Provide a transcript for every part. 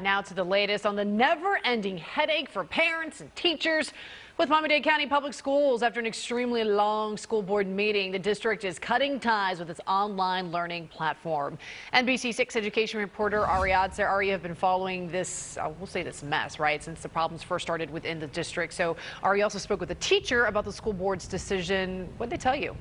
Now to the latest on the never-ending headache for parents and teachers with Miami-Dade County Public Schools. After an extremely long school board meeting, the district is cutting ties with its online learning platform. NBC6 education reporter Ari Odzer. Ari, you have been following this, we'll say this mess, right, since the problems first started within the district. So Ari also spoke with a teacher about the school board's decision. What did they tell you?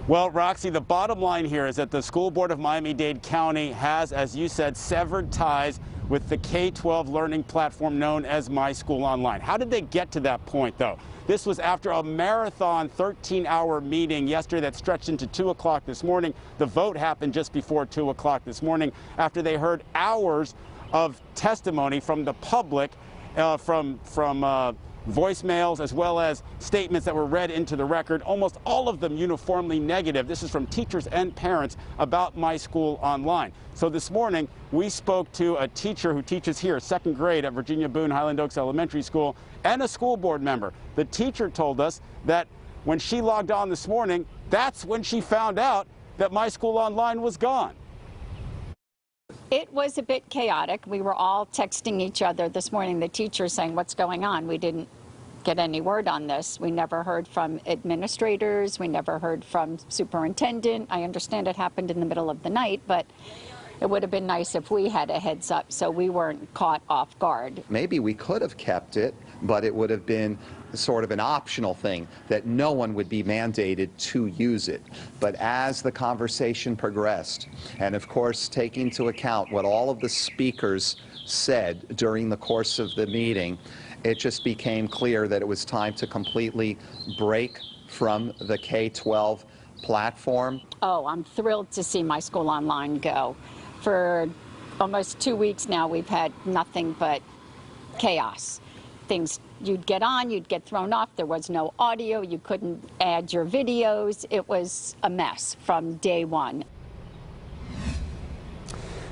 Well, Roxy, the bottom line here is that the school board of Miami-Dade County has, as you said, severed ties with the K-12 learning platform known as My School Online. How did they get to that point, though? This was after a marathon 13-hour meeting yesterday that stretched into 2 o'clock this morning. The vote happened just before 2 o'clock this morning after they heard hours of testimony from the public, from voicemails as well as statements that were read into the record, almost all of them uniformly negative. This is from teachers and parents about My School Online. So this morning we spoke to a teacher who teaches here, second grade at Virginia Boone Highland Oaks Elementary School, and a school board member. The teacher told us that when she logged on this morning, that's when she found out that My School Online was gone. It was a bit chaotic. We were all texting each other this morning, the teacher saying, what's going on? We didn't get any word on this. We never heard from administrators. We never heard from superintendent. I understand it happened in the middle of the night, but it would have been nice if we had a heads up so we weren't caught off guard. Maybe we could have kept it, but it would have been sort of an optional thing that no one would be mandated to use it. But as the conversation progressed, and of course taking into account what all of the speakers said during the course of the meeting, it just became clear that it was time to completely break from the K-12 platform. Oh, I'm thrilled to see My School Online go. For almost 2 weeks now, we've had nothing but chaos. Things, you'd get on, you'd get thrown off. There was no audio. You couldn't add your videos. It was a mess from day one.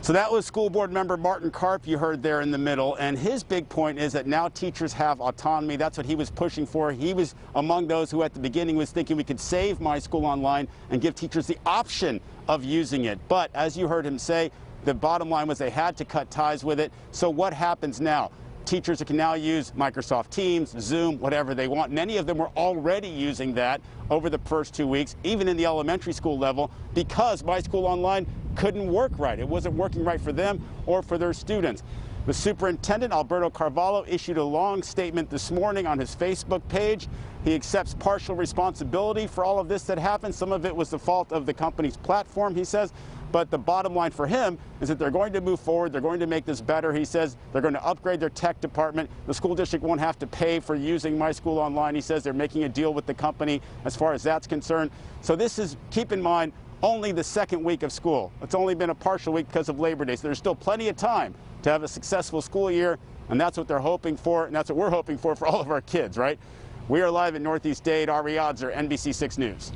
So that was school board member Martin Karp you heard there in the middle, and his big point is that now teachers have autonomy. That's what he was pushing for. He was among those who at the beginning was thinking we could save My School Online and give teachers the option of using it. But as you heard him say, the bottom line was they had to cut ties with it. So what happens now? Teachers can now use Microsoft Teams, Zoom, whatever they want. Many of them were already using that over the first 2 weeks, even in the elementary school level, because My School Online couldn't work right. It wasn't working right for them or for their students. The superintendent, Alberto Carvalho, issued a long statement this morning on his Facebook page. He accepts partial responsibility for all of this that happened. Some of it was the fault of the company's platform, he says. But the bottom line for him is that they're going to move forward. They're going to make this better. He says they're going to upgrade their tech department. The school district won't have to pay for using My School Online. He says they're making a deal with the company as far as that's concerned. So this is, keep in mind, only the second week of school. It's only been a partial week because of Labor Day. So there's still plenty of time to have a successful school year, and that's what they're hoping for, and that's what we're hoping for all of our kids, right? We are live in Northeast Dade. Ari Odzer, NBC6 News.